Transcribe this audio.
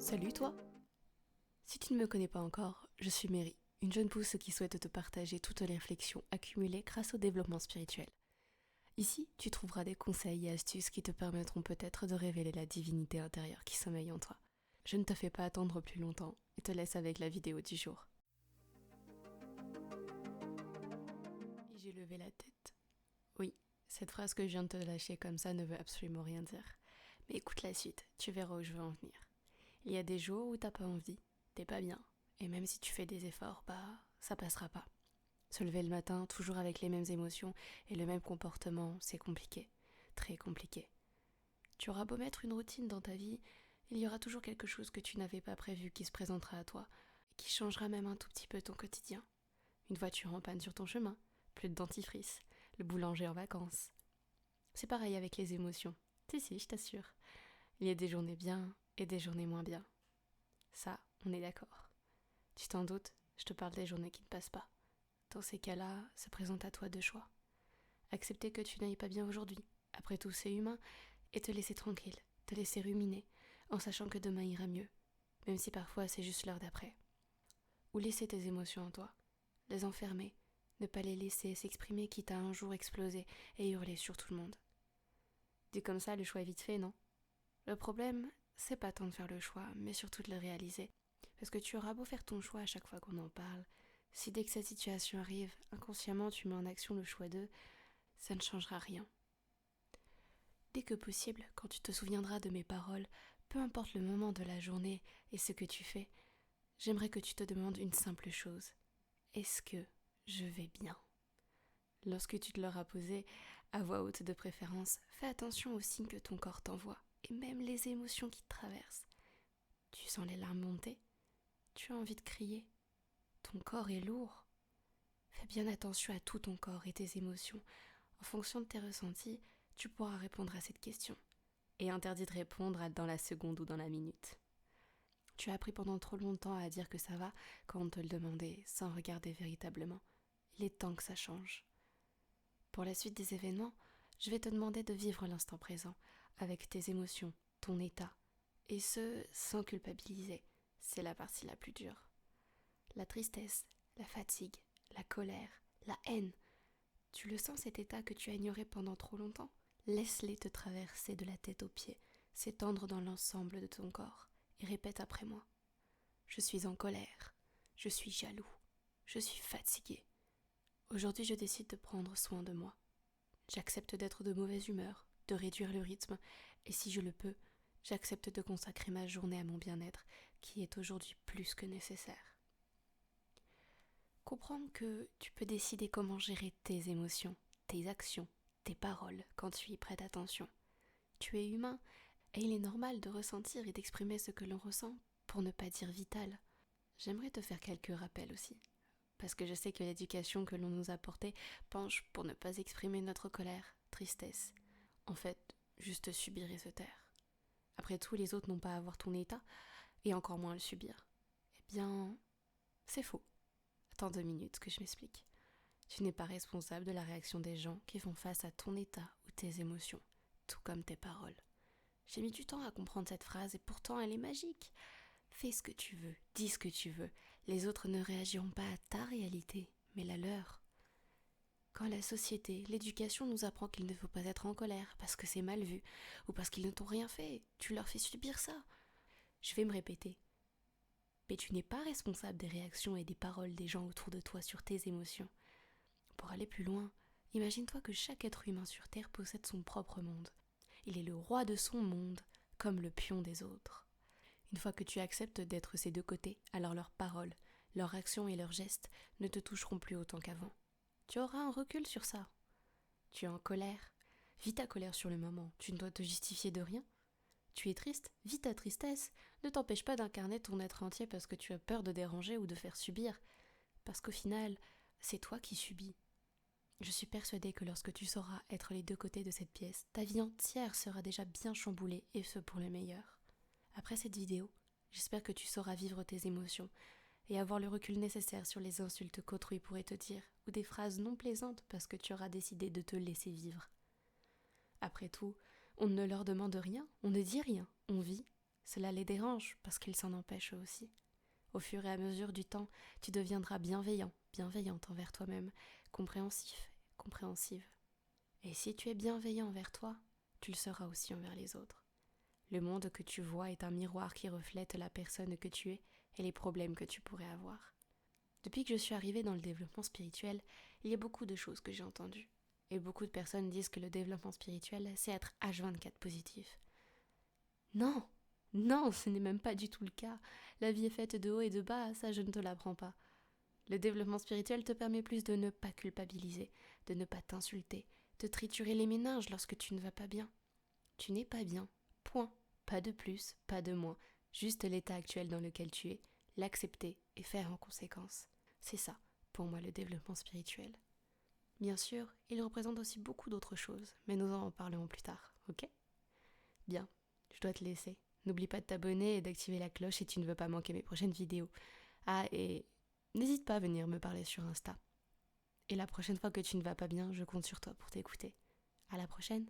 Salut toi! Si tu ne me connais pas encore, je suis Mary, une jeune pousse qui souhaite te partager toutes les réflexions accumulées grâce au développement spirituel. Ici, tu trouveras des conseils et astuces qui te permettront peut-être de révéler la divinité intérieure qui sommeille en toi. Je ne te fais pas attendre plus longtemps et te laisse avec la vidéo du jour. Et j'ai levé la tête. Oui, cette phrase que je viens de te lâcher comme ça ne veut absolument rien dire. Mais écoute la suite, tu verras où je veux en venir. Il y a des jours où t'as pas envie, t'es pas bien, et même si tu fais des efforts, ça passera pas. Se lever le matin, toujours avec les mêmes émotions et le même comportement, c'est compliqué, très compliqué. Tu auras beau mettre une routine dans ta vie, il y aura toujours quelque chose que tu n'avais pas prévu qui se présentera à toi, et qui changera même un tout petit peu ton quotidien. Une voiture en panne sur ton chemin, plus de dentifrice, le boulanger en vacances. C'est pareil avec les émotions. Si, je t'assure. Il y a des journées bien et des journées moins bien. Ça, on est d'accord. Tu t'en doutes, je te parle des journées qui ne passent pas. Dans ces cas-là, se présente à toi deux choix. Accepter que tu n'ailles pas bien aujourd'hui, après tout c'est humain, et te laisser tranquille, te laisser ruminer, en sachant que demain ira mieux, même si parfois c'est juste l'heure d'après. Ou laisser tes émotions en toi, les enfermer, ne pas les laisser s'exprimer quitte à un jour exploser et hurler sur tout le monde. Dit comme ça, le choix est vite fait, non ? Le problème, c'est pas tant de faire le choix, mais surtout de le réaliser. Parce que tu auras beau faire ton choix à chaque fois qu'on en parle, si dès que cette situation arrive, inconsciemment tu mets en action le choix d'eux, ça ne changera rien. Dès que possible, quand tu te souviendras de mes paroles, peu importe le moment de la journée et ce que tu fais, j'aimerais que tu te demandes une simple chose. Est-ce que je vais bien ? Lorsque tu te l'auras posé, à voix haute de préférence, fais attention aux signes que ton corps t'envoie, et même les émotions qui te traversent. Tu sens les larmes monter ? Tu as envie de crier ? Ton corps est lourd ? Fais bien attention à tout ton corps et tes émotions. En fonction de tes ressentis, tu pourras répondre à cette question. Et interdit de répondre dans la seconde ou dans la minute. Tu as appris pendant trop longtemps à dire que ça va quand on te le demandait, sans regarder véritablement. Il est temps que ça change. Pour la suite des événements, je vais te demander de vivre l'instant présent, avec tes émotions, ton état, et ce, sans culpabiliser. C'est la partie la plus dure. La tristesse, la fatigue, la colère, la haine. Tu le sens cet état que tu as ignoré pendant trop longtemps ? Laisse-les te traverser de la tête aux pieds, s'étendre dans l'ensemble de ton corps, et répète après moi. Je suis en colère, je suis jaloux, je suis fatigué. Aujourd'hui, je décide de prendre soin de moi. J'accepte d'être de mauvaise humeur, de réduire le rythme, et si je le peux, j'accepte de consacrer ma journée à mon bien-être, qui est aujourd'hui plus que nécessaire. Comprendre que tu peux décider comment gérer tes émotions, tes actions, tes paroles quand tu y prêtes attention. Tu es humain et il est normal de ressentir et d'exprimer ce que l'on ressent, pour ne pas dire vital. J'aimerais te faire quelques rappels aussi, parce que je sais que l'éducation que l'on nous a apportée penche pour ne pas exprimer notre colère, tristesse. En fait, juste subir et se taire. Après tout, les autres n'ont pas à voir ton état, et encore moins à le subir. Eh bien, c'est faux. Attends 2 minutes que je m'explique. Tu n'es pas responsable de la réaction des gens qui font face à ton état ou tes émotions, tout comme tes paroles. J'ai mis du temps à comprendre cette phrase et pourtant elle est magique. Fais ce que tu veux, dis ce que tu veux. Les autres ne réagiront pas à ta réalité, mais la leur. Quand la société, l'éducation nous apprend qu'il ne faut pas être en colère parce que c'est mal vu ou parce qu'ils ne t'ont rien fait, tu leur fais subir ça. Je vais me répéter. Mais tu n'es pas responsable des réactions et des paroles des gens autour de toi sur tes émotions. Pour aller plus loin, imagine-toi que chaque être humain sur Terre possède son propre monde. Il est le roi de son monde, comme le pion des autres. Une fois que tu acceptes d'être ces deux côtés, alors leurs paroles, leurs actions et leurs gestes ne te toucheront plus autant qu'avant. Tu auras un recul sur ça. Tu es en colère. Vis ta colère sur le moment, tu ne dois te justifier de rien. Tu es triste, vis ta tristesse. Ne t'empêche pas d'incarner ton être entier parce que tu as peur de déranger ou de faire subir. Parce qu'au final, c'est toi qui subis. Je suis persuadée que lorsque tu sauras être les deux côtés de cette pièce, ta vie entière sera déjà bien chamboulée et ce pour le meilleur. Après cette vidéo, j'espère que tu sauras vivre tes émotions et avoir le recul nécessaire sur les insultes qu'autrui pourrait te dire ou des phrases non plaisantes parce que tu auras décidé de te laisser vivre. Après tout, on ne leur demande rien, on ne dit rien, on vit. Cela les dérange parce qu'ils s'en empêchent eux aussi. Au fur et à mesure du temps, tu deviendras bienveillant, bienveillante envers toi-même, compréhensif, compréhensive. Et si tu es bienveillant envers toi, tu le seras aussi envers les autres. Le monde que tu vois est un miroir qui reflète la personne que tu es et les problèmes que tu pourrais avoir. Depuis que je suis arrivée dans le développement spirituel, il y a beaucoup de choses que j'ai entendues. Et beaucoup de personnes disent que le développement spirituel, c'est être H24 positif. Non, non, ce n'est même pas du tout le cas. La vie est faite de haut et de bas, ça je ne te l'apprends pas. Le développement spirituel te permet plus de ne pas culpabiliser, de ne pas t'insulter, de triturer les méninges lorsque tu ne vas pas bien. Tu n'es pas bien, point. Pas de plus, pas de moins. Juste l'état actuel dans lequel tu es, l'accepter et faire en conséquence. C'est ça, pour moi, le développement spirituel. Bien sûr, il représente aussi beaucoup d'autres choses, mais nous en reparlerons plus tard, ok ? Bien, je dois te laisser. N'oublie pas de t'abonner et d'activer la cloche si tu ne veux pas manquer mes prochaines vidéos. Ah, et n'hésite pas à venir me parler sur Insta. Et la prochaine fois que tu ne vas pas bien, je compte sur toi pour t'écouter. À la prochaine!